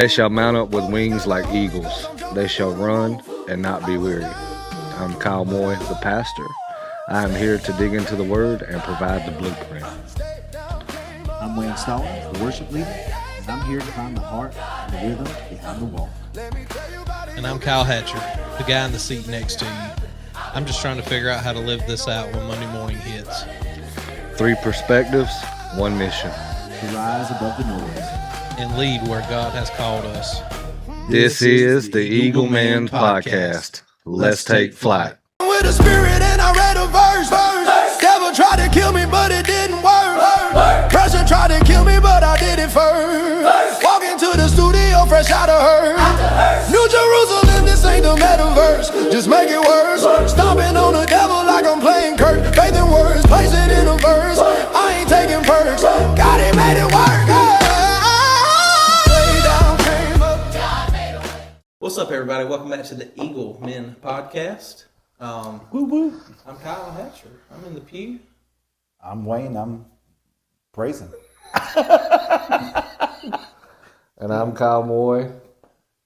They shall mount up with wings like eagles. They shall run and not be weary. I'm Kyle Moy, the pastor. I am here to dig into the Word and provide the blueprint. I'm Wayne Stallman, the worship leader, and I'm here to find the heart and the rhythm behind the walk. And I'm Kyle Hatcher, the guy in the seat next to you. I'm just trying to figure out how to live this out when Monday morning hits. 3 perspectives, 1 mission. To rise above the noise And lead where God has called us. This is the Eagle Man Podcast. Let's take flight. With a spirit and I read a verse. Devil tried to kill me, but it didn't work. Pressure tried to kill me, but I did it first. Walk into the studio fresh out of her. New Jerusalem, this ain't the metaverse. Just make it worse. Stomping on the devil like I'm playing Kurt. Faith in words, place it in a verse. I ain't taking perks. God, he made it work. What's up, everybody? Welcome back to the Eagle Men Podcast. Woo woo. I'm Kyle Hatcher. I'm in the pew. I'm Wayne. I'm praising. And I'm Kyle Moy,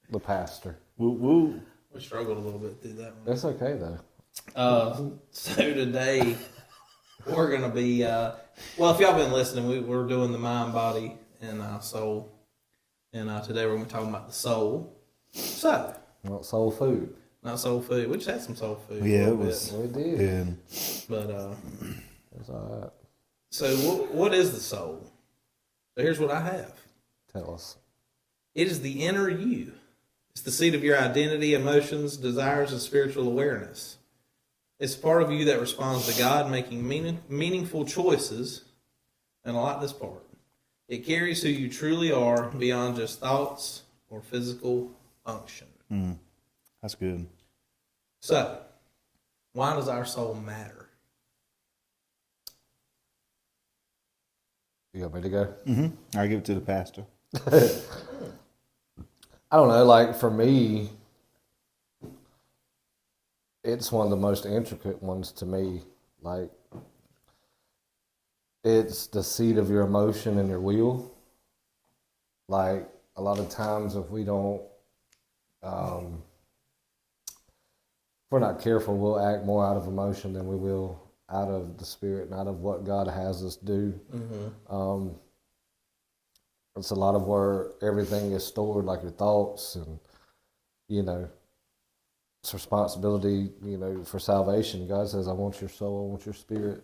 the pastor. Woo woo. We struggled a little bit through that one. That's okay, though. So today we're going to be, well, if y'all been listening, we're doing the mind, body, and soul. And today we're going to be talking about the soul. So, Not soul food. not soul food. We just had some soul food. Yeah, a it little was. We did. Yeah. bit. It's all right. So what is the soul? So here's what I have. Tell us. It is the inner you. It's the seat of your identity, emotions, desires, and spiritual awareness. It's part of you that responds to God, making meaningful choices. And I like this part. It carries who you truly are beyond just thoughts or physical function. That's good. So, why does our soul matter? You want me to go? I'll give it to the pastor. I don't know, like for me, it's one of the most intricate ones to me. Like, it's the seat of your emotion and your will. Like, a lot of times if we don't, if we're not careful, we'll act more out of emotion than we will out of the spirit and out of what God has us do. It's a lot of where everything is stored, like your thoughts, and it's responsibility, for salvation. God says, I want your soul, I want your spirit,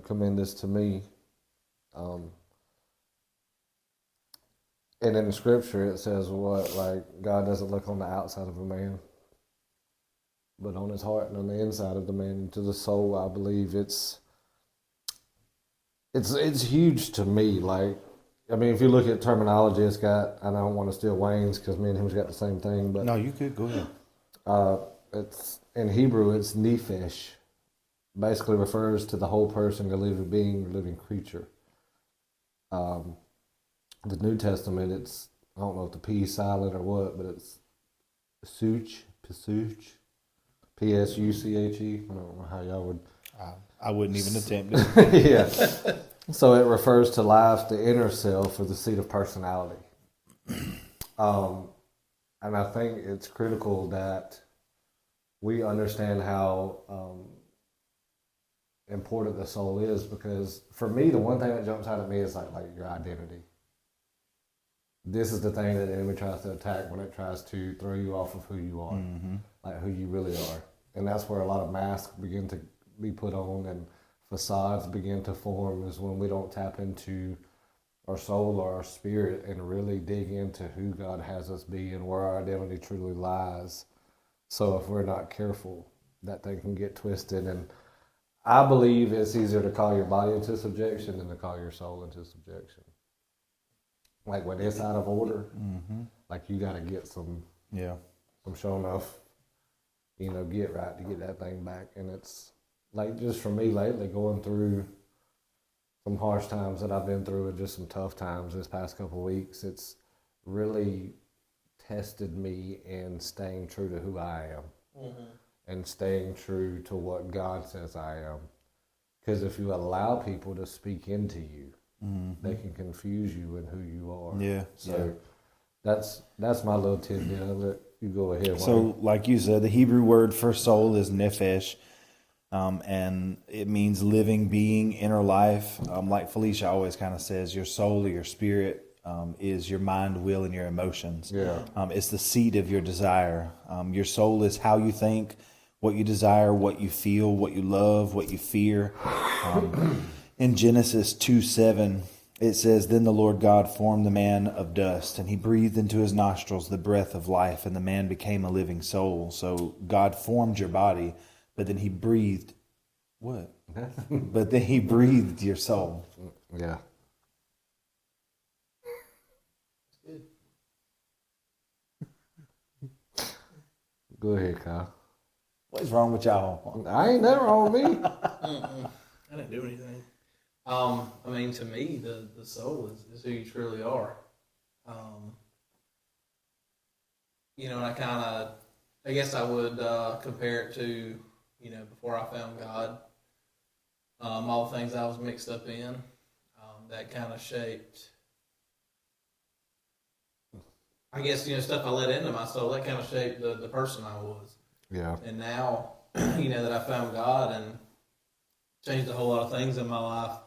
commend this to me. And in the scripture it says God doesn't look on the outside of a man, but on his heart and on the inside of the man. And to the soul, I believe it's huge to me. Like, I mean, if you look at terminology, it's got, and I don't want to steal Wayne's because me and him's got the same thing, but No, you could. Go ahead. it's in Hebrew, it's nephesh. Basically refers to the whole person, the living being, the living creature. The New Testament, it's, I don't know if the P is silent or what, but it's Psuche, P-S-U-C-H-E. I don't know how y'all would. I wouldn't even attempt it. Yeah. So it refers to life, the inner self, or the seat of personality. And I think it's critical that we understand how important the soul is, because for me, the one thing that jumps out at me is like your identity. This is the thing that the enemy tries to attack when it tries to throw you off of who you are, like who you really are. And that's where a lot of masks begin to be put on and facades begin to form, is when we don't tap into our soul or our spirit and really dig into who God has us be and where our identity truly lies. So if we're not careful, that thing can get twisted. And I believe it's easier to call your body into subjection than to call your soul into subjection. Like when it's out of order, like you got to get some showing off, get right to get that thing back. And it's like, just for me lately, going through some harsh times that I've been through and just some tough times this past couple of weeks, it's really tested me in staying true to who I am and staying true to what God says I am. Because if you allow people to speak into you, they can confuse you in who you are. Yeah. So That's my little tidbit of it. You go ahead. So, like you said, the Hebrew word for soul is nephesh, and it means living being, inner life. Like Felicia always kind of says, your soul or your spirit is your mind, will, and your emotions. Yeah. It's the seat of your desire. Your soul is how you think, what you desire, what you feel, what you love, what you fear. In Genesis 2:7, it says, "Then the Lord God formed the man of dust, and he breathed into his nostrils the breath of life, and the man became a living soul." So God formed your body, but then he breathed what? But then he breathed your soul. Yeah. Go ahead, Kyle. What's wrong with y'all? I ain't nothing wrong with me. I didn't do anything. I mean, to me, the soul is who you truly are. You know, and I guess I would compare it to, you know, before I found God, all the things I was mixed up in, that kind of shaped, I guess, you know, stuff I let into my soul, that kind of shaped the person I was. Yeah. And now, you know, that I found God and changed a whole lot of things in my life,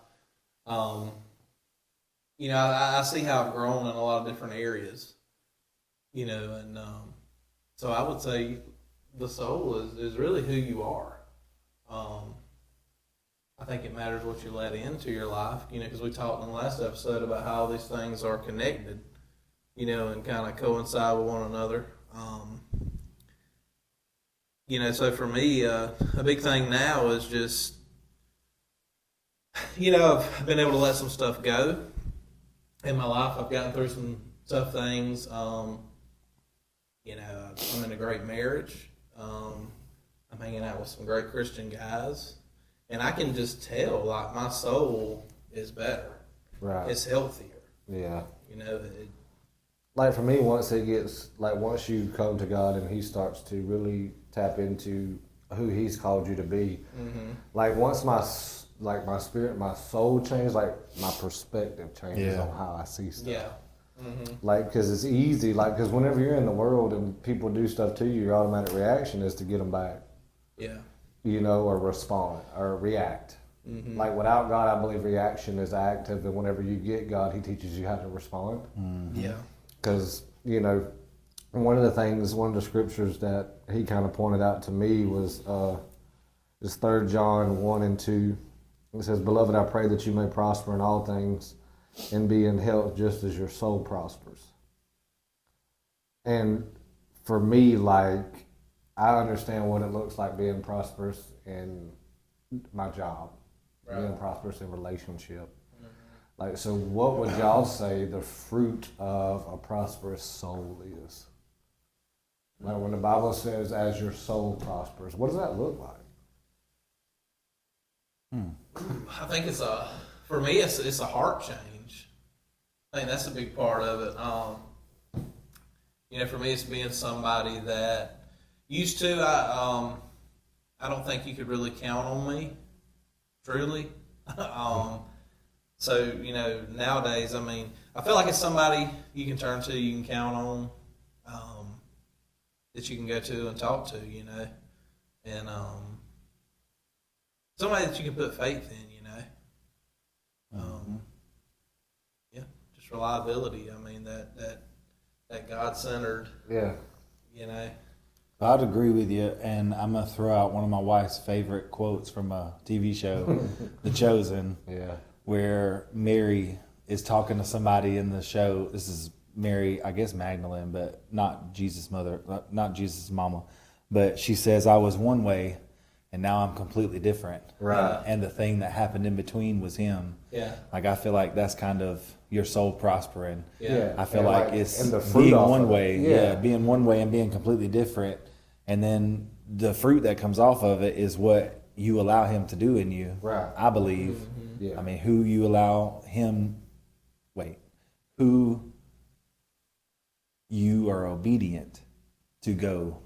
you know, I see how I've grown in a lot of different areas, you know, and so I would say the soul is really who you are. I think it matters what you let into your life, you know, because we talked in the last episode about how these things are connected, you know, and kind of coincide with one another. You know, so for me, a big thing now is just, you know, I've been able to let some stuff go in my life. I've gotten through some tough things. You know, I'm in a great marriage. I'm hanging out with some great Christian guys. And I can just tell, like, my soul is better. Right. It's healthier. Yeah. You know, Like for me, once you come to God and he starts to really tap into who he's called you to be, like once my spirit, my soul changed, like my perspective changes on how I see stuff. yeah. Like, because it's easy, like, because whenever you're in the world and people do stuff to you, your automatic reaction is to get them back. Yeah. You know, or respond or react. Like without God, I believe reaction is active, and whenever you get God, he teaches you how to respond. Yeah. Because, you know, one of the scriptures that he kind of pointed out to me was 3 John 1 and 2. It says, "Beloved, I pray that you may prosper in all things and be in health just as your soul prospers." And for me, like, I understand what it looks like being prosperous in my job, being prosperous in relationship. Like, so what would y'all say the fruit of a prosperous soul is? Like when the Bible says, "As your soul prospers," what does that look like? I think for me, it's a heart change. I think that's a big part of it. You know, for me, it's being somebody that used to, I don't think you could really count on me, truly. So, you know, nowadays, I mean, I feel like it's somebody you can turn to, you can count on, that you can go to and talk to, you know, and somebody that you can put faith in, you know. Yeah, just reliability. I mean, that God-centered, you know. I'd agree with you, and I'm going to throw out one of my wife's favorite quotes from a TV show, The Chosen, where Mary is talking to somebody in the show. This is Mary, I guess Magdalene, but not Jesus' mother, not Jesus' mama. But she says, "I was one way, and now I'm completely different." Right. And the thing that happened in between was him. Yeah. Like, I feel like that's kind of your soul prospering. Yeah. I feel And like like- it's and the fruit being off one of it. way. Yeah. Being one way and being completely different. And then the fruit that comes off of it is what you allow him to do in you. Right. I believe. Yeah. I mean, who you allow him, who you are obedient to go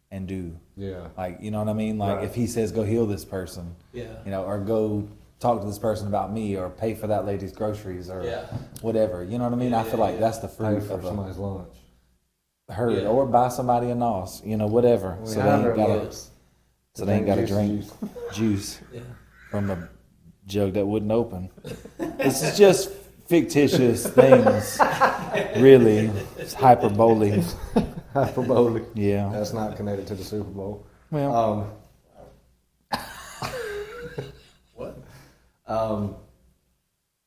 and do. Yeah. Like, you know what I mean? Like, Right. if he says, go heal this person, Yeah. you know, or go talk to this person about me, or pay for that lady's groceries, or Yeah. whatever. You know what I mean? Yeah, I feel yeah, like yeah. that's the Pay fruit for of somebody's lunch. heard Yeah. or buy somebody a nos, whatever. We So they have ain't our got to. books. So they ain't got to drink Juice. juice Yeah. from a jug that wouldn't open. This is just fictitious things, really. It's hyperbole. Hyperbole. Yeah. That's not connected to the Super Bowl. Well, What?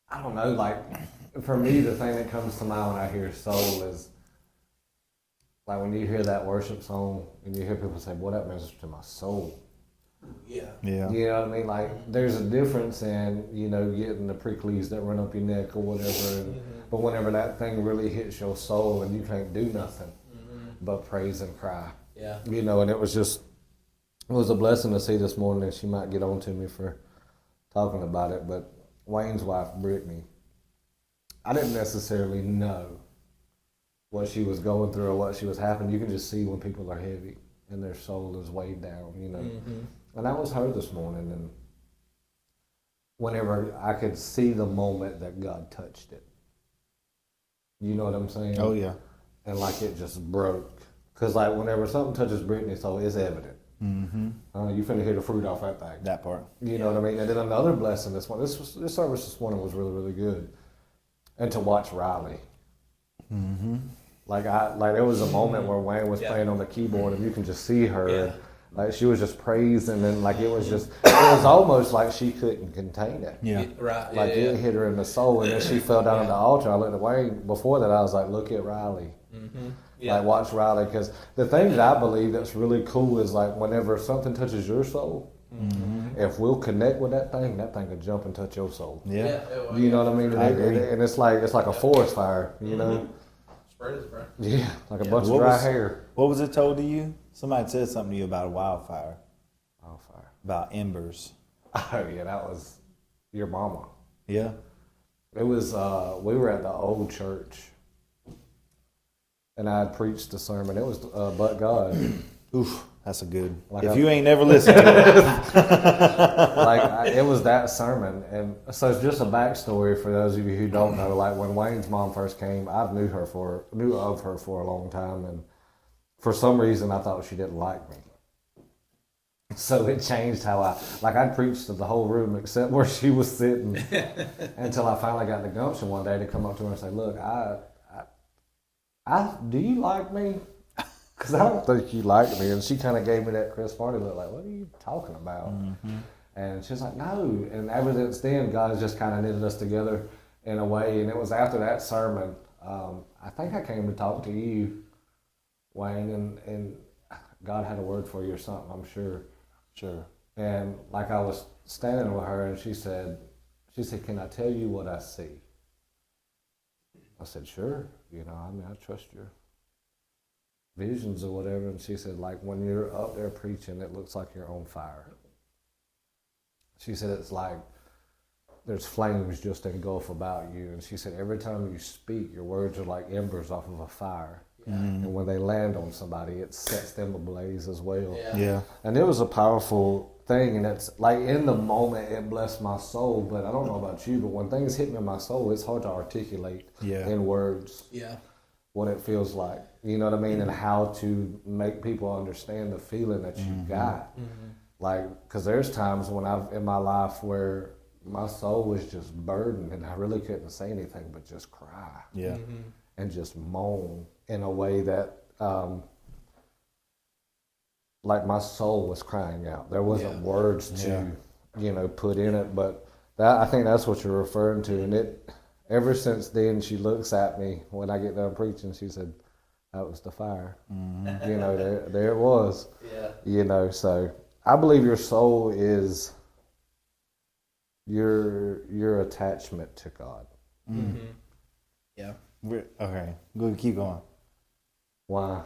I don't know, like, for me, the thing that comes to mind when I hear soul is, like, when you hear that worship song and you hear people say, boy, that ministers to my soul. Yeah. yeah. You know what I mean? Like, there's a difference in, getting the pricklies that run up your neck or whatever. But whenever that thing really hits your soul and you can't do nothing but praise and cry. Yeah. And it was a blessing to see this morning, and she might get on to me for talking about it, but Wayne's wife, Brittany, I didn't necessarily know what she was going through or what she was happening. You can just see when people are heavy and their soul is weighed down, And that was her this morning, and whenever I could see the moment that God touched it. You know what I'm saying? Oh, yeah. And like it just broke. Because like whenever something touches Brittany's soul, it's evident. Mm-hmm. You finna hear the fruit off that thing. That part. You know what I mean? And then another blessing this morning. This service this morning was really, really good. And to watch Riley. Mm-hmm. Like there was a moment where Wayne was playing on the keyboard and you can just see her. Yeah. Like she was just praising and like it was almost like she couldn't contain it. Yeah. Right. Like yeah. it hit her in the soul and then she fell down at the altar. I looked at Wayne. Before that I was like, look at Riley. Mm-hmm. Yeah. Like watch Riley, because the thing that I believe that's really cool is like whenever something touches your soul, if we'll connect with that thing will jump and touch your soul. Yeah. well, You know what I mean? I agree. And it's like a forest fire, you know? Spread is bro. Yeah, like a Yeah. bunch of What dry was- hair. What was it told to you? Somebody said something to you about a wildfire, Oh, fire. about embers. Oh yeah, that was your mama. Yeah. It was we were at the old church, and I had preached a sermon. It was but God. Oof. That's a good. Like if I- you ain't never listened to it. It was that sermon, and so it's just a backstory for those of you who don't know. Like when Wayne's mom first came, I knew of her for a long time, and for some reason I thought she didn't like me. So it changed how I'd preached to the whole room except where she was sitting, until I finally got the gumption one day to come up to her and say, "Look, I do you like me? Because I don't think you like me." And she kind of gave me that Chris Farley look, like, "What are you talking about?" And she's like, "No." And ever since then, God's just kind of knitted us together in a way. And it was after that sermon, I think I came to talk to you, Wayne, and God had a word for you or something, I'm sure. Sure. And like I was standing with her, and she said, "Can I tell you what I see?" I said, "Sure. I trust your visions or whatever." And she said, like, when you're up there preaching, it looks like you're on fire. She said, it's like there's flames just engulf about you. And she said, every time you speak, your words are like embers off of a fire. And when they land on somebody, it sets them ablaze as well. Yeah. And it was a powerful thing, and it's like in the moment it blessed my soul. But I don't know about you, but when things hit me in my soul, it's hard to articulate in words Yeah. what it feels like. You know what I mean? And how to make people understand the feeling that you got. Like, because there's times when in my life where my soul was just burdened and I really couldn't say anything but just cry. Yeah. And just moan in a way that, like my soul was crying out. There wasn't words to, put in it, but I think that's what you're referring to. And ever since then, she looks at me when I get done preaching. She said, "That was the fire." There it was. Yeah. So I believe your soul is your attachment to God. Yeah. Okay. Good. Keep going. Why?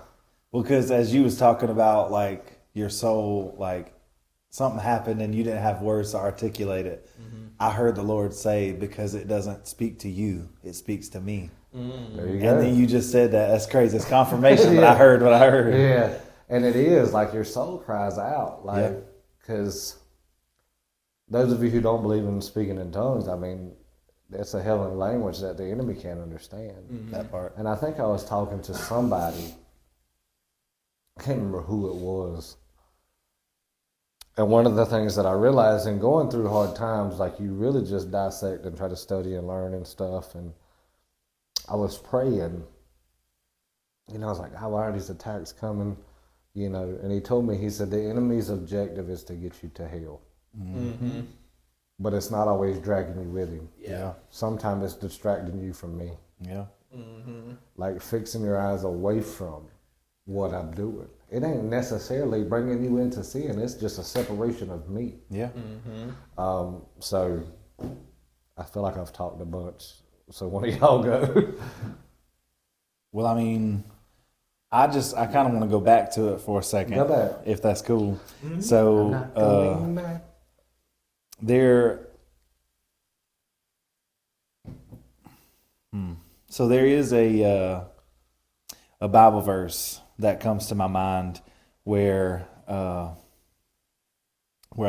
Well, because as you was talking about, like, your soul, like, something happened and you didn't have words to articulate it. I heard the Lord say, because it doesn't speak to you, it speaks to me. There you go. And then you just said that. That's crazy. It's confirmation that I heard what I heard. Yeah, and it is like your soul cries out, like, because those of you who don't believe in speaking in tongues, I mean, it's a heavenly language that the enemy can't understand. That part. And I think I was talking to somebody I can't remember who it was. And one of the things that I realized in going through hard times, like you really just dissect and try to study and learn and stuff. And I was praying, I was like, why are these attacks coming? And he told me, he said, the enemy's objective is to get you to hell. Mm-hmm. But it's not always dragging you with him. Yeah. Sometimes it's distracting you from me. Yeah. Mm-hmm. Like fixing your eyes away from what I'm doing. It ain't necessarily bringing you into sin. It's just a separation of me. Yeah. Mm-hmm. So I feel like I've talked a bunch. So one of y'all go. Well, I mean, I kind of want to go back to it for a second. Go back. If that's cool. Mm-hmm. So there is a Bible verse that comes to my mind where I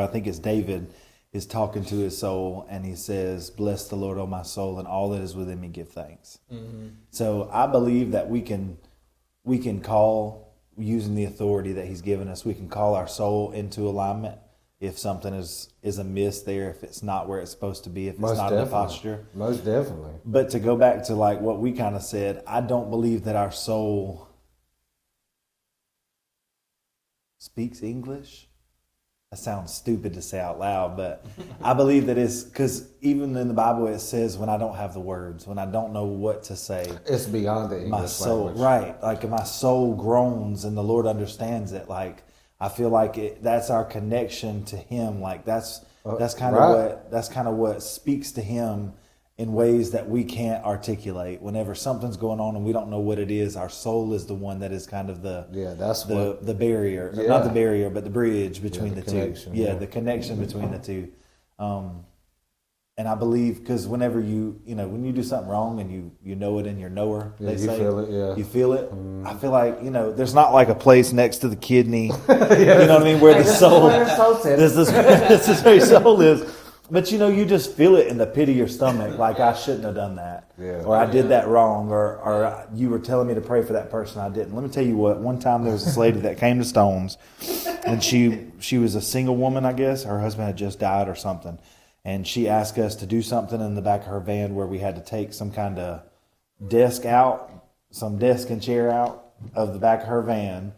think it's David is talking to his soul, and he says, "Bless the Lord, O my soul, and all that is within me, give thanks." Mm-hmm. So I believe that we can call, using the authority that he's given us, we can call our soul into alignment if something is amiss there, if it's not where it's supposed to be, if it's not in the posture. Most definitely. But to go back to like what we kind of said, I don't believe that our soul speaks English. That sounds stupid to say out loud, but I believe that it's because even in the Bible it says, when I don't have the words, when I don't know what to say, It's beyond the English my soul, language. right? Like my soul groans and the Lord understands it. Like I feel like that's our connection to Him. Like that's kind of what speaks to Him in ways that we can't articulate. Whenever something's going on and we don't know what it is, our soul is the one that is kind of the barrier, not the barrier, but the bridge between the two. Yeah, the connection between the two. And I believe because whenever when you do something wrong and you know it in your knower, you feel it. Yeah, you feel it. I feel like there's not like a place next to the kidney. You know what I mean? Where the soul, this is where your soul is. But you just feel it in the pit of your stomach, like I shouldn't have done that, or I did that wrong, or you were telling me to pray for that person, I didn't. Let me tell you what. One time there was this lady that came to Stones, and she was a single woman, I guess. Her husband had just died or something, and she asked us to do something in the back of her van where we had to take some kind of desk and chair out of the back of her van,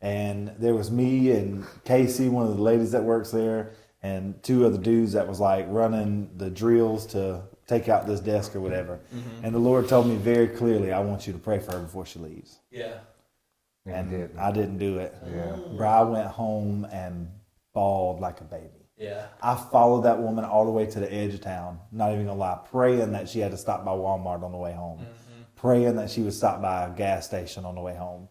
and there was me and Casey, one of the ladies that works there, and two other dudes that was like running the drills to take out this desk or whatever. Mm-hmm. And the Lord told me very clearly, I want you to pray for her before she leaves. Yeah. And I didn't do it. Yeah. Bro, I went home and bawled like a baby. Yeah. I followed that woman all the way to the edge of town, not even gonna lie, praying that she had to stop by Walmart on the way home, praying that she would stop by a gas station on the way home.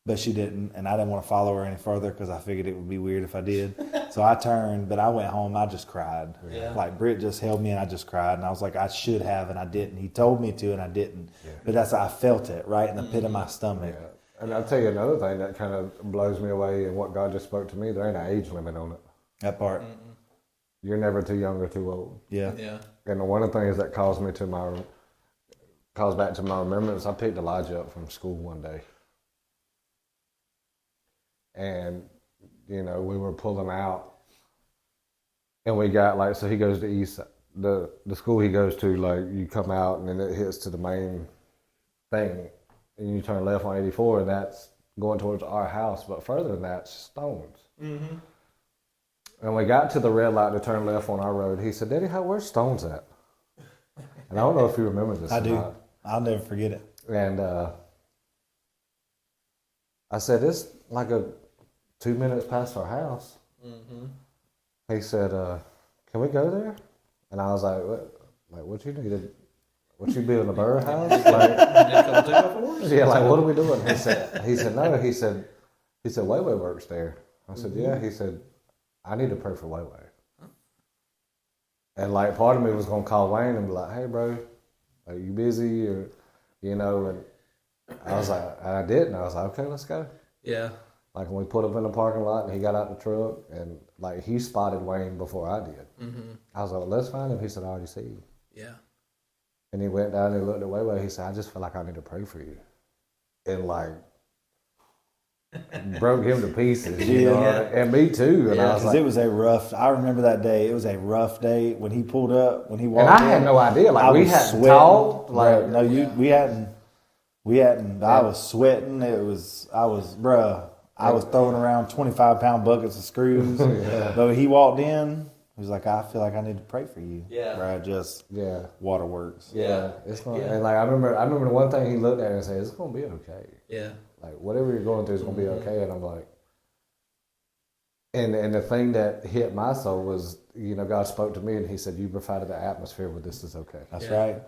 But she didn't, and I didn't want to follow her any further because I figured it would be weird if I did. So I turned, but I went home. I just cried. Yeah. Like Britt just held me, and I just cried. And I was like, I should have, and I didn't. He told me to, and I didn't. Yeah. But I felt it right in the pit of my stomach. Yeah. And I'll tell you another thing that kind of blows me away, and what God just spoke to me. There ain't an age limit on it. That part. You're never too young or too old. Yeah. Yeah. And one of the things that calls back to my remembrance, I picked Elijah up from school one day. And, we were pulling out, and we got so he goes to East, the school he goes to, you come out and then it hits to the main thing, and you turn left on 84, and that's going towards our house, but further than that, Stones. Mm-hmm. And we got to the red light to turn left on our road. He said, Daddy, where's Stones at? And I don't know if you remember this. I do. I'll never forget it. And I said, it's like 2 minutes past our house. Mm-hmm. He said, can we go there? And I was like, what you need? What you building, a bird house? What are we doing? He said, no. He said, Wayway works there. I said, yeah. He said, I need to pray for Wayway. And part of me was gonna call Wayne and be like, hey bro, are you busy? Or and I was like, I didn't. I was like, okay, let's go. Yeah. When we put up in the parking lot and he got out the truck, and he spotted Wayne before I did. Mm-hmm. I was like, let's find him. He said, I already see you. Yeah. And he went down and he looked at Wayway. He said, I just feel like I need to pray for you. And broke him to pieces. You know? And me too. And I was Because like, it was a rough. I remember that day. It was a rough day when he pulled up. When he walked, and I had in, no idea. Like I we was hadn't sweating. talked. Bro, Like no, we hadn't. We hadn't. I was sweating. I was throwing around 25-pound buckets of screws. But when he walked in, he was like, I feel like I need to pray for you. Yeah. Bro, just yeah. waterworks. Yeah, it's not. And like I remember the one thing he looked at and said, "It's gonna be okay. Yeah. Like whatever you're going through is gonna be okay." And I'm like, and the thing that hit my soul was, you know, God spoke to me and He said, "You provided the atmosphere where this is okay." That's right.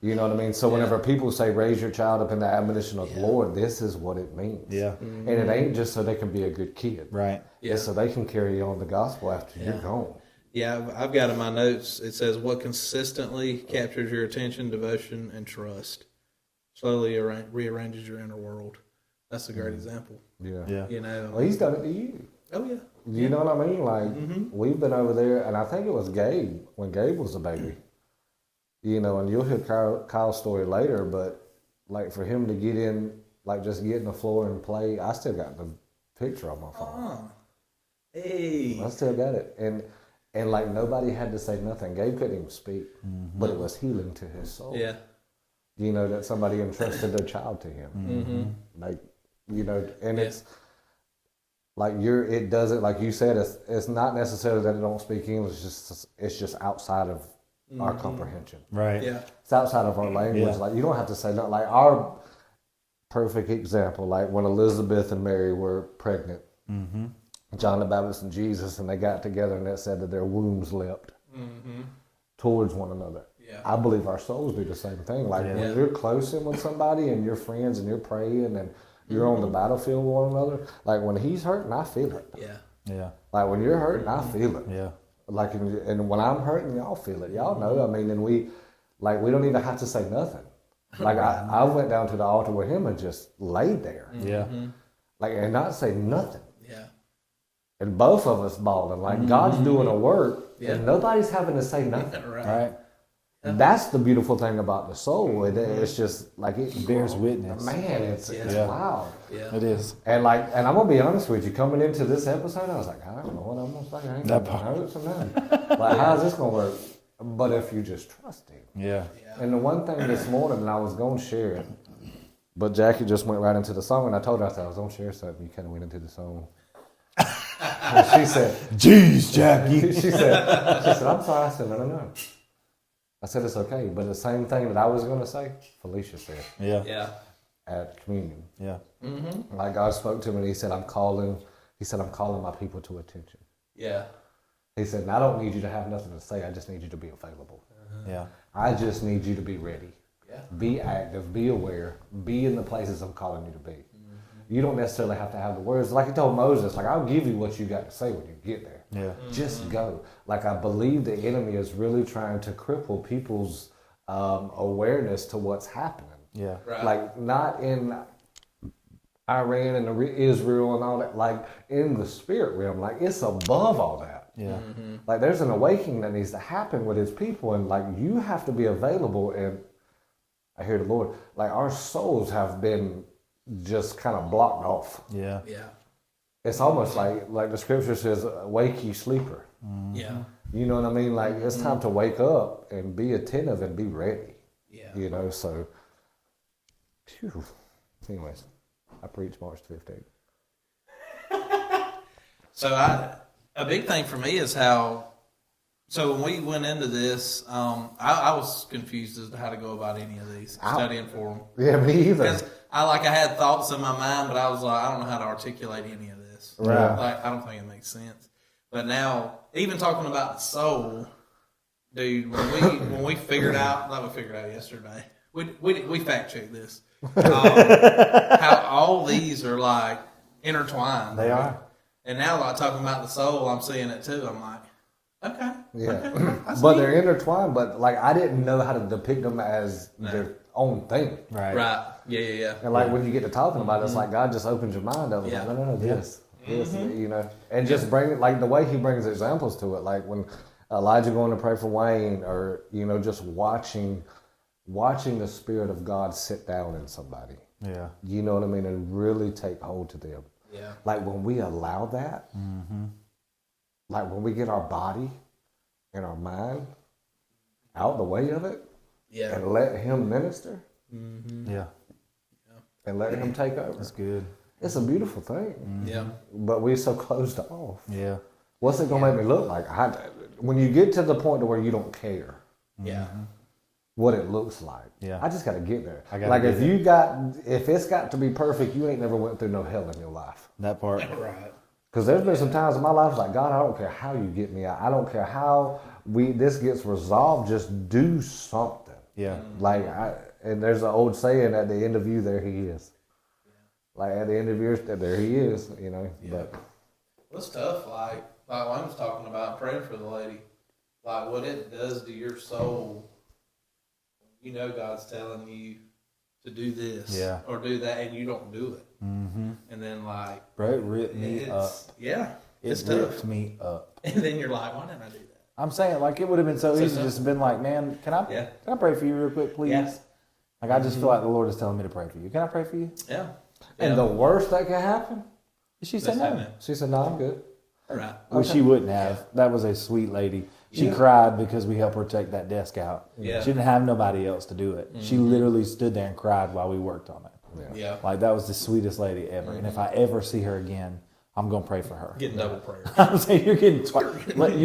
You know what I mean? So whenever people say raise your child up in the admonition of the Lord, this is what it means. Yeah. And it ain't just so they can be a good kid. Right. Yeah. It's so they can carry on the gospel after you're gone. Yeah, I've got in my notes, it says, what consistently captures your attention, devotion, and trust slowly rearranges your inner world. That's a great example. Yeah. Yeah. You know? Well, He's done it to you. Oh, yeah. You know what I mean? Like, we've been over there, and I think it was Gabe, when Gabe was a baby. You know, and you'll hear Kyle's story later, but, like, for him to get in, like, just get in the floor and play, I still got the picture on my phone. Hey. I still got it. And, like, nobody had to say nothing. Gabe couldn't even speak, but it was healing to his soul. Yeah. You know, that somebody entrusted their child to him. Like, you know, and it's, like it doesn't, like you said, it's not necessarily that it don't speak English. It's just outside of our comprehension. Right. Yeah. It's outside of our language. Yeah. Like you don't have to say nothing. Like our perfect example, like when Elizabeth and Mary were pregnant, John the Baptist and Jesus, and they got together and it said that their wombs leapt towards one another. Yeah. I believe our souls do the same thing. Like when you're close in with somebody and you're friends and you're praying and you're on the battlefield with one another, like when he's hurting, I feel it. Yeah. Yeah. Like when you're hurting, I feel it. Yeah. Like and when I'm hurting, y'all feel it. Y'all know. I mean, and we don't even have to say nothing. Like I went down to the altar with him and just laid there. Yeah. Like and not say nothing. Yeah. And both of us bawling. Like God's doing a work and nobody's having to say nothing. Right. That's the beautiful thing about the soul. It's just like it Bears witness. Man, it's wild. Yeah. It is. And I'm gonna be honest with you. Coming into this episode, I was like, I don't know what I'm gonna say. I ain't That got part. notes or nothing. Like, how's this gonna work? But if you just trust Him. Yeah. And the one thing this morning, and I was gonna share it, but Jackie just went right into the song, and I told her I said I was gonna share something. You kind of went into the song. And she said, Jeez, Jackie. she said, I'm sorry. I said, no. I said, it's okay. But the same thing that I was going to say, Felicia said Yeah. Yeah. at communion. Yeah. Like God spoke to me and He said, I'm calling my people to attention. Yeah. He said, and I don't need you to have nothing to say. I just need you to be available. Yeah. I just need you to be ready. Yeah. Be active, be aware, be in the places I'm calling you to be. You don't necessarily have to have the words. Like He told Moses, like, I'll give you what you got to say when you get there. Yeah. Just go. Like, I believe the enemy is really trying to cripple people's awareness to what's happening. Yeah. Right. Like, not in Iran and Israel and all that, like in the spirit realm. Like, it's above all that. Yeah. Like, there's an awakening that needs to happen with His people, and like, you have to be available. And I hear the Lord, like, our souls have been just kind of blocked off. Yeah. Yeah. It's almost like the scripture says, wake ye sleeper. Yeah. You know what I mean? Like, it's time to wake up and be attentive and be ready. Yeah. You know, so, phew. Anyways, I preached March 15th. So a big thing for me is how, so when we went into this, I was confused as to how to go about any of these, studying for them. Yeah, me either. Because I had thoughts in my mind, but I was like, I don't know how to articulate any of this. Right. Like, I don't think it makes sense. But now, even talking about the soul, dude, when we figured out, like we figured out yesterday, we fact checked this, how all these are like intertwined. They are. And now, like talking about the soul, I'm seeing it too. I'm like, okay, Yeah. okay, I see But it. they're intertwined, but like, I didn't know how to depict them as their own thing. Right. Right. Yeah. And like, when you get to talking about it, it's like God just opens your mind up. Yeah. Like, no, this, you know, and just bring it, like the way He brings examples to it, like when Elijah going to pray for Wayne, or, you know, just watching the Spirit of God sit down in somebody. Yeah. You know what I mean? And really take hold to them. Yeah. Like when we allow that, like when we get our body and our mind out the way of it Yeah. and let him minister Yeah. and let him take over. That's good. It's a beautiful thing. Yeah. But we're so closed off. Yeah. What's it going to make me look like? When you get to the point to where you don't care Yeah. what it looks like, Yeah. I just got to get there. I gotta Like get if it's got to be perfect, you ain't never went through no hell in your life. That part. Right. Because there's been some times in my life like, God, I don't care how you get me out. I don't care how this gets resolved. Just do something. Yeah. Like, and there's an old saying, at the end of you, there he is. Like at the end of yours, there he is. You know. Yeah. But What's tough, like Wayne was talking about praying for the lady, like what it does to your soul. You know God's telling you to do this Yeah. or do that, and you don't do it. Mm-hmm. And then like Bro, it ripped me up. Yeah, it's It tough. ripped me up. And then you're like, why didn't I do that? I'm saying, like, it would have been so So easy simple. just been like, man, can I pray for you real quick, please? Yeah. Like, I just feel like the Lord is telling me to pray for you. Can I pray for you? Yeah. and the worst that can happen, She said no. she said, "No, I'm good." Right. Well, she wouldn't have. That was a sweet lady. She cried because we helped her take that desk out. Yeah. She didn't have nobody else to do it. She literally stood there and cried while we worked on it. Yeah. Like, that was the sweetest lady ever. And if I ever see her again, I'm going to pray for her. Getting double prayer. I'm saying you're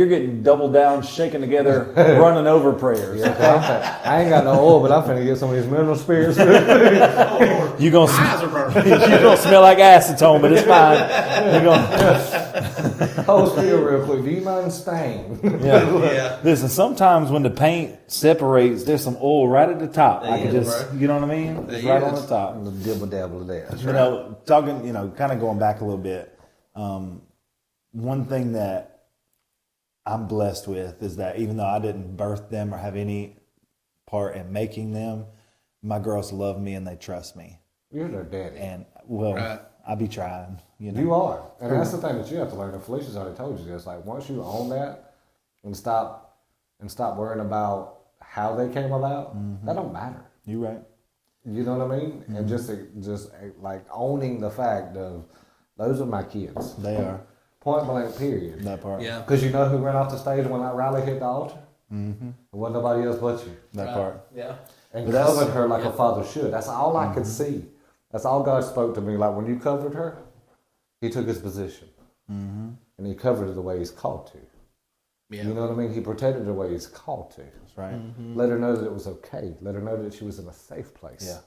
getting double down, shaking together, running over prayers. I ain't got no oil, but I'm finna get some of these mineral spirits. You gonna Eyes are burning. you gonna smell like acetone, but it's fine. You gonna Hold still real quick. Do you mind staying? yeah. Yeah. Listen, sometimes when the paint separates, there's some oil right at the top. I can There is, just, bro. you know what I mean? It's There right on is. the top. The dibble dabble of that. You know, talking, kind of going back a little bit. One thing that I'm blessed with is that even though I didn't birth them or have any part in making them, my girls love me and they trust me. You're their daddy. And Right. I be trying. You know, You are. And that's the thing that you have to learn. And Felicia's already told you this. Like, once you own that and stop worrying about how they came about, that don't matter. you right. You know what I mean? And just like owning the fact of those are my kids. They are Point blank, period. that part. Yeah. Because you know who ran off the stage when that Riley hit the altar? Mm-hmm. It wasn't nobody else but you. That Right. part. Yeah. And But that's- covered her like a father should. That's all I could see. That's all God spoke to me. Like when you covered her, he took his position. Mm-hmm. And he covered her the way he's called to. Yeah. You know what I mean? He protected her the way he's called to. That's right. Let her know that it was okay. Let her know that she was in a safe place. Yeah.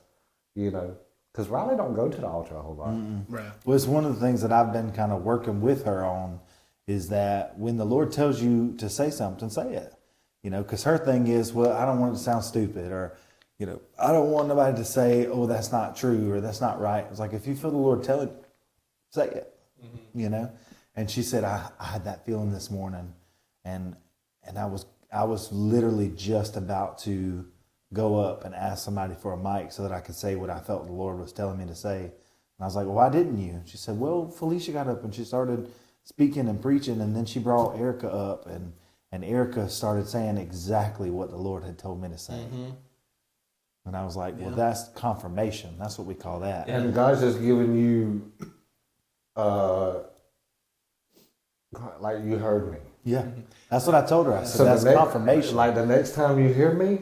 You know, because Riley don't go to the altar a whole lot. Right. Well, it's one of the things that I've been kind of working with her on is that when the Lord tells you to say something, say it. Because her thing is, well, I don't want it to sound stupid, or, I don't want nobody to say, oh, that's not true or that's not right. It's like, if you feel the Lord telling you, say it, And she said, I had that feeling this morning, and I was literally just about to go up and ask somebody for a mic so that I could say what I felt the Lord was telling me to say. And I was like, well, why didn't you? She said, well, Felicia got up and she started speaking and preaching, and then she brought Erica up, and Erica started saying exactly what the Lord had told me to say. And I was like, well, that's confirmation. That's what we call that. And God's just giving you, like you heard me. Yeah. That's what I told her. I said, So that's the next- confirmation. Like the next time you hear me,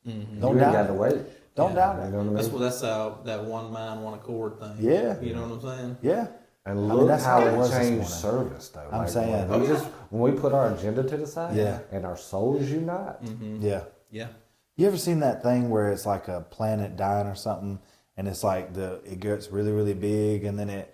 Don't you ain't doubt got it. to wait. Don't doubt You it. know what I That's mean? what that one mind, one accord thing. Yeah. You know what I'm saying? Yeah. And mean, look that's how how it it was this changed morning. service, though. I'm saying. when we put our agenda to the side, Yeah. and our souls unite, Yeah. Yeah. You ever seen that thing where it's like a planet dying or something, and it's like it gets really, really big, and then it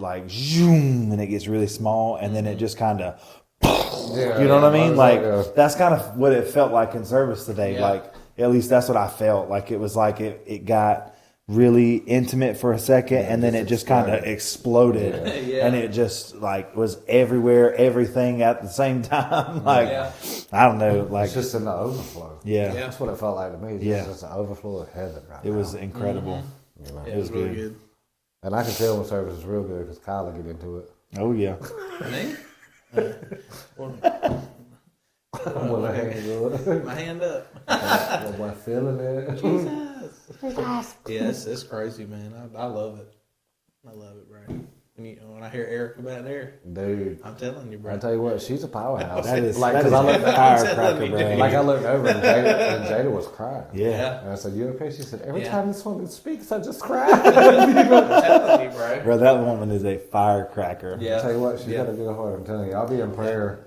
like zoom, and it gets really small, and then it just kind of, yeah, you know what I mean? Like a- that's kind of what it felt like in service today. Yeah. Like at least that's what I felt. Like it was like it got really intimate for a second, and then it just kind of exploded, Yeah. and it just like was everywhere, everything at the same time. Like Yeah. I don't know, like it's just in the overflow. yeah, Yeah. That's what it felt like to me. It's Yeah. just an overflow of heaven right it now. was incredible. You know? It was really good. And I can tell when service is real good because Kyle will get into it. Oh yeah. Me? Well, I ain't good. My hand up. Am I feeling it? Jesus. Yeah, it's crazy, man. I love it. I love it, bro. When I hear Erica back there, Dude, I'm telling you, bro. I tell you what, she's a powerhouse. That is like, that 'cause is I looked, a firecracker, bro. like I looked over and Jada was crying. Yeah. And I said, "You okay?" She said, "Every Yeah. time this woman speaks, I just cry." I'm telling you, bro. Bro, that woman is a firecracker. I Yeah. tell you what, she's Yeah. got a good heart. I'm telling you, I'll be in prayer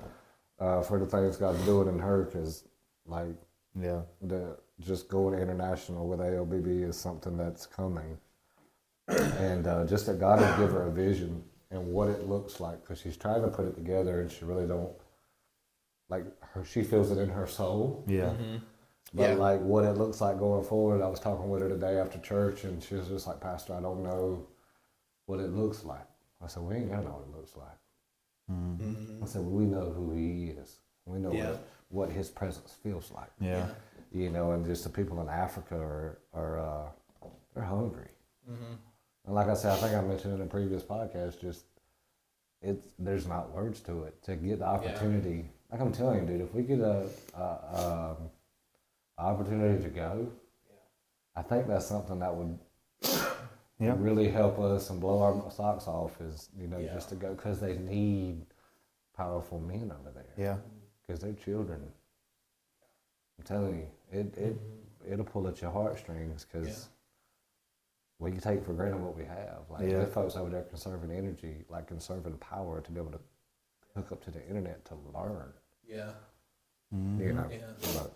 for the things God's doing in her, because like Yeah. the just going international with ALBB is something that's coming, and just that God has given her a vision and what it looks like, because she's trying to put it together and she really don't like her. She feels it in her soul, Yeah. but Yeah. like what it looks like going forward. I was talking with her today after church, and she was just like, "Pastor, I don't know what it looks like." I said, "We ain't gonna know what it looks like." I said, "We know who He is. We know Yeah. what His presence feels like." Yeah. You know, and just the people in Africa are they're hungry. And like I said, I think I mentioned in a previous podcast, just there's not words to it to get the opportunity. Like I'm telling you, dude, if we get a opportunity to go, I think that's something that would Yeah. really help us and blow our socks off. Is just to go, because they need powerful men over there. Yeah. Because they're children. I'm telling you, it'll pull at your heartstrings, because we take for granted what we have. Like Yeah. the folks over there conserving energy, like conserving power to be able to hook up to the internet to learn. Yeah. You know, Yeah. but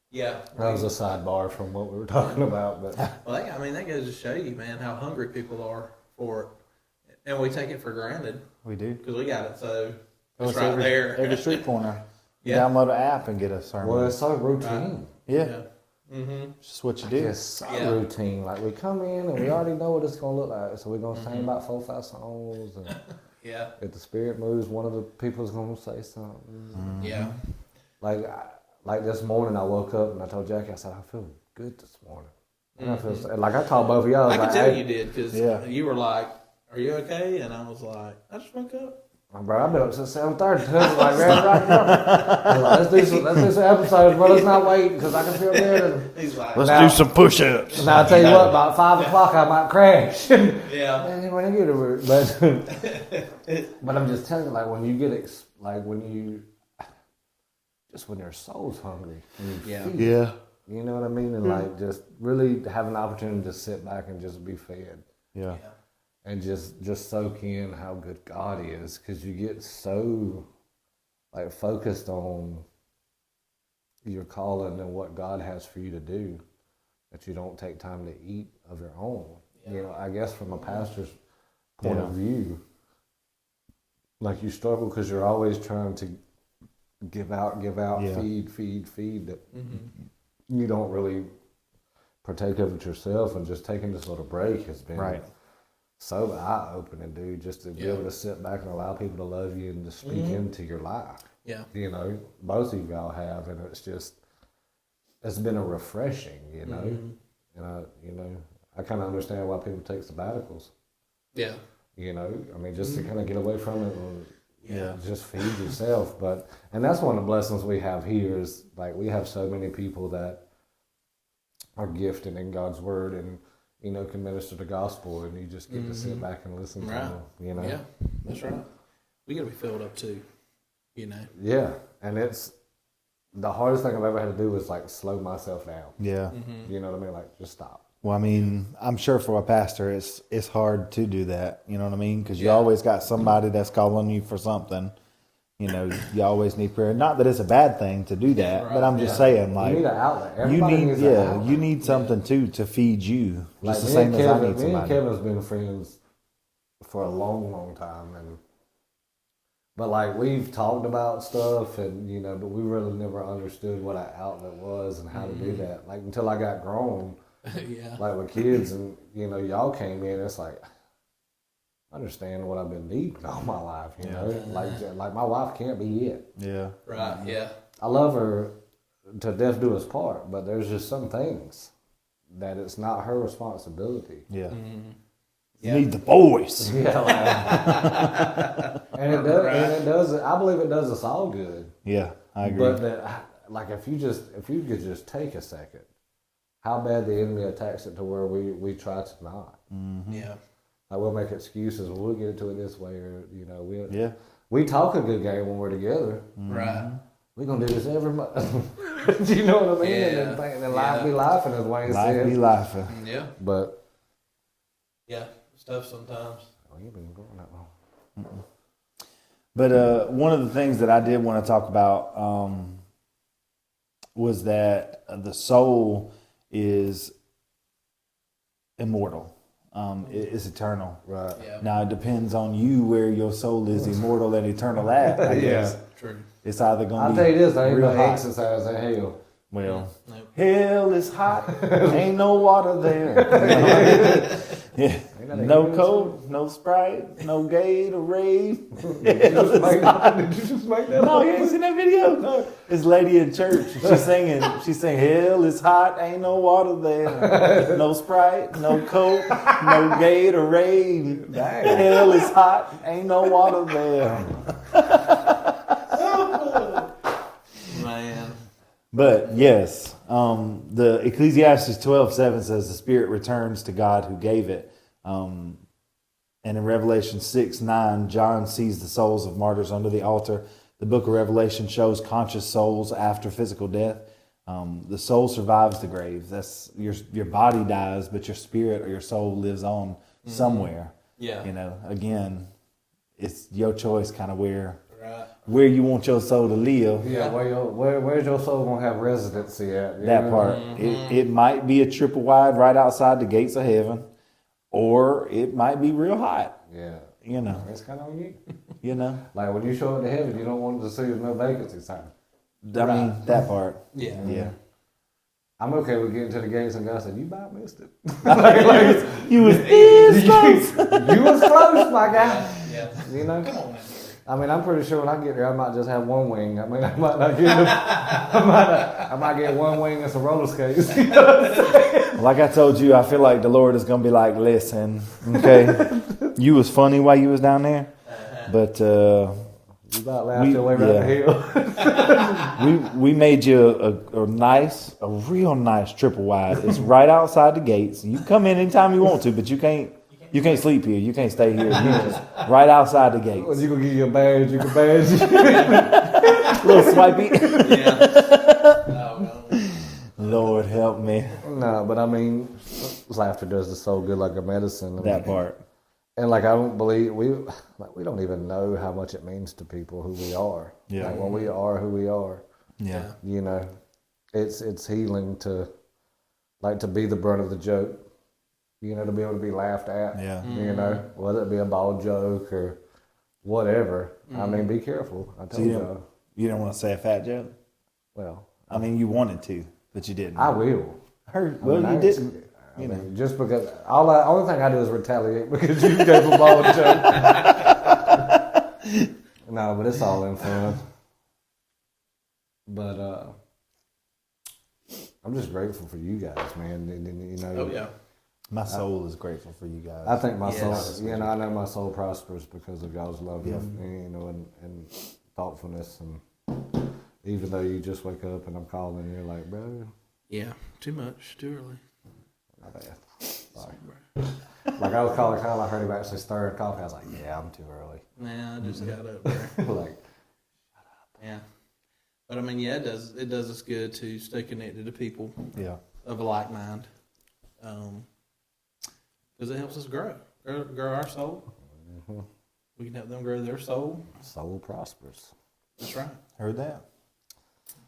Yeah. that was a sidebar from what we were talking about. But Well, that goes to show you, man, how hungry people are for it. And we take it for granted We do. because we got it so Oh, it's right there. Every street corner. You Yeah. download an app and get a sermon. well, it's so routine. yeah. Yeah. Mm-hmm. It's just what you do. It's so Yeah. routine. Like we come in and we already know what it's gonna look like. So we're gonna sing about 4-5 songs, and Yeah. if the spirit moves, one of the people's gonna say something. Yeah. Like this morning, I woke up and I told Jackie, I said, "I feel good this morning." And I feel like I told both of y'all. I was could like, tell "Hey, you did because Yeah. you were like, "Are you okay?" And I was like, "I just woke up." Bro, I've been up since 7:30. Like, man, right now. I was like, let's do some episodes, but let's not wait, because I can feel good. And He's like, Let's Now- do some push-ups. now I tell you what, about 5 o'clock I might crash. "Yeah, Man, when I get over it, but I'm just telling you, like when you get when your soul's hungry, and you Yeah. feed, Yeah. you know what I mean, and like just really have an opportunity to sit back and just be fed. Yeah. And just soak in how good God is, because you get so like focused on your calling and what God has for you to do that you don't take time to eat of your own. You know, I guess from a pastor's point of view, like you struggle because you're always trying to give out, Yeah. feed. That you don't really partake of it yourself, and just taking this little break has been Right. so eye-opening, dude, just to be able to sit back and allow people to love you and to speak into your life. yeah, You know, both of y'all have, and it's been a refreshing, you know. And I kind of understand why people take sabbaticals, yeah, you know. I mean, just to kind of get away from it and Yeah. just feed yourself. And that's one of the blessings we have here is, like, we have so many people that are gifted in God's word and, can minister the gospel, and you just get to sit back and listen to Right. them, yeah. That's right. We got to be filled up too, Yeah, and it's the hardest thing I've ever had to do was like slow myself down. Yeah. You know what I mean? Like just stop. Well, I mean, I'm sure for a pastor, it's hard to do that. You know what I mean? Because you Yeah. always got somebody that's calling you for something. You know, you always need prayer. Not that it's a bad thing to do that, right, but I'm just saying, You like, need an outlet. you Everybody need, needs an outlet. you need something too to feed you, Like just the me same and as I Kevin, need me and somebody. Kevin's been friends for a long, long time, but like we've talked about stuff, and but we really never understood what an outlet was and how to do that. Like until I got grown, yeah, like with kids, and y'all came in. It's like I understand what I've been needing all my life. You know, like my wife can't be it. Yeah, right, yeah, I love her to death do us part, but there's just some things that it's not her responsibility. yeah. Yeah. You need the voice. Yeah, and it does. I believe it does us all good. Yeah, I agree. But that, like, if you could just take a second, how bad the enemy attacks it to where we try to not. Yeah. Like we'll make excuses. Well, we'll get into it this way, or we talk a good game when we're together. Right. We're gonna do this every month. Do you know what I mean? Yeah. And then life be laughing, as Wayne Life said. be laughing. Yeah. But Yeah. Stuff sometimes. you been going that long. But one of the things that I did want to talk about was that the soul is immortal. It's eternal. Right. Yeah. Now it depends on you where your soul is immortal and eternal at. I guess True. it's either going I'll to tell be you this: there ain't real no hot. exercise in hell. Well, Nope. hell is hot. Ain't no water there. Yeah. No Coke, no Sprite, no Gatorade. Did you just make that No, up? you ain't seen that video? No. This lady in church, she's singing, hell is hot, ain't no water there. No Sprite, no Coke, no Gatorade. Dang. Hell is hot, ain't no water there. Man. But yes, the Ecclesiastes 12:7 says the spirit returns to God who gave it. And in Revelation 6:9, John sees the souls of martyrs under the altar. The book of Revelation shows conscious souls after physical death. The soul survives the grave. That's your body dies, but your spirit or your soul lives on somewhere. Yeah. You know, again, it's your choice kind of Right. where you want your soul to live. Yeah, where's your soul gonna have residency at? You That know? part. It might be a triple wide right outside the gates of heaven, or it might be real hot. Yeah, You know. it's kind of on you. You know. Like when you show up to heaven, you don't want to see there's no vacancy sign. I mean that part. Yeah. Yeah. I'm okay with getting to the gates and God said, "You about missed it." You was this close. You was close, my guy. Yeah. You know. Come on now. I mean, I'm pretty sure when I get there, I might just have one wing. I mean, I might not get. I might get one wing and some roller skates. Like I told you, I feel like the Lord is gonna be like, listen, okay, you was funny while you was down there, but You about laughed your way right the hill. we made you a real nice triple wide. It's right outside the gates. You come in anytime you want to, but you can't sleep here. You can't stay here. You just right outside the gates. You gonna give you a badge? You can badge. Little swipey. Yeah. Oh, no. Lord help me. No, but I mean, laughter does the soul good like a medicine. I mean, That part. And like I don't believe we don't even know how much it means to people who we are. Yeah. Like when we are who we are, Yeah. you know, it's healing to be the brunt of the joke. You know, to be able to be laughed at. Yeah. You know, whether it be a bald joke or whatever. I mean, be careful. I So told you. you didn't want to say a fat joke? Well, I mean, you wanted to, but you didn't. I will. Well, I you mean, didn't. I You mean, know. just because only thing I do is retaliate because you gave a bald joke. No, but it's all in fun. But I'm just grateful for you guys, man. And, you know, Oh, yeah. My soul is grateful for you guys. I think my Yes. soul, you know, I know my soul prospers because of y'all's love, you know, and thoughtfulness. And even though you just wake up and I'm calling, and you're like, bro, Yeah. Too much. Too early. my bad. Sorry. Like I was calling Kyle, I heard him actually stirring coffee. I was like, yeah, I'm too early. Nah, I just got up there. Like, Yeah. But I mean, yeah, it does us good to stay connected to people Yeah. of a like mind. Because it helps us grow our soul. We can help them grow their soul. soul prospers. That's right. Heard that?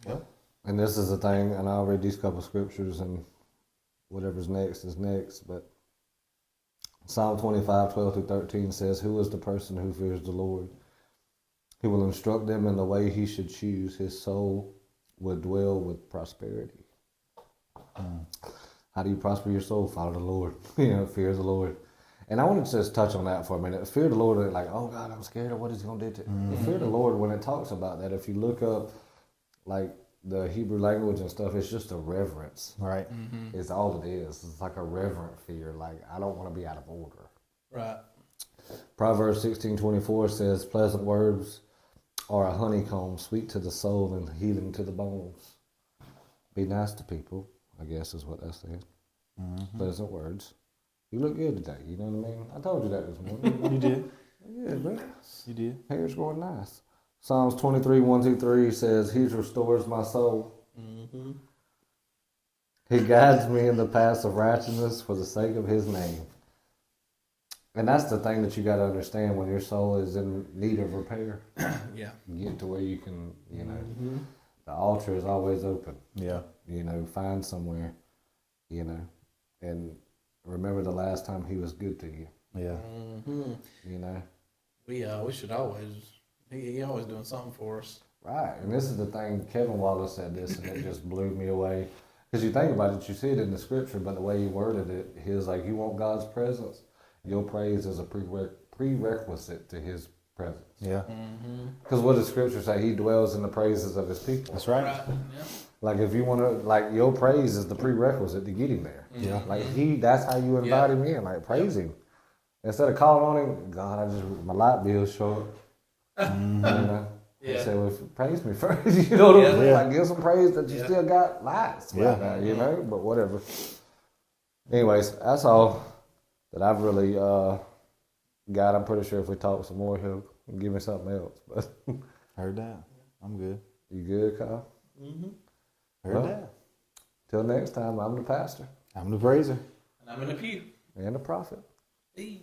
Yep. And this is the thing, and I'll read these couple scriptures, and whatever's next is next. But Psalm 25:12-13 says, "Who is the person who fears the Lord? He will instruct them in the way he should choose. His soul will dwell with prosperity." How do you prosper your soul? Follow the Lord. You know, fear the Lord. And I want to just touch on that for a minute. Fear the Lord, like, oh God, I'm scared of what he's going to do to me. Fear the Lord, when it talks about that, if you look up like the Hebrew language and stuff, it's just a reverence. Right. It's all it is. It's like a reverent fear. Like, I don't want to be out of order. Right. Proverbs 16:24 says, "Pleasant words are a honeycomb, sweet to the soul and healing to the bones." Be nice to people. I guess is what that said. Pleasant words. You look good today. You know what I mean? I told you that this morning. You did. Yeah, man. You did. Hair's growing nice. Psalms 23, 1, 2, 3 says, He restores my soul. He guides me in the paths of righteousness for the sake of His name. And that's the thing that you got to understand when your soul is in need of repair. Yeah. Get to where you can, you know, the altar is always open. Yeah. You know, find somewhere, you know, and remember the last time He was good to you. Yeah. You know. We should always. He always doing something for us. Right, and this is the thing. Kevin Wallace said this, and it just blew me away. Because you think about it, you see it in the scripture, but the way he worded it, he was like, "You want God's presence? Your praise is a prerequisite to His presence." Yeah. Because what does Scripture say? He dwells in the praises of His people. That's right. Yeah. Like if you want to, like your praise is the prerequisite to get Him there. Yeah. Like that's how you invite Him in. Like praise Him instead of calling on Him. God, my light bill's short. You know. Yeah. So well, praise me first. You know what I mean? Yeah. Like give some praise that you Yeah. still got lights. Yeah. Like that, you know. But whatever. Anyways, that's all that I've really got. I'm pretty sure if we talk some more, he'll give me something else. But Heard that. I'm good. you good, Kyle? Heard Well, that. Till next time, I'm the pastor I'm the praiser. And I'm in a pew. and the prophet. Hey.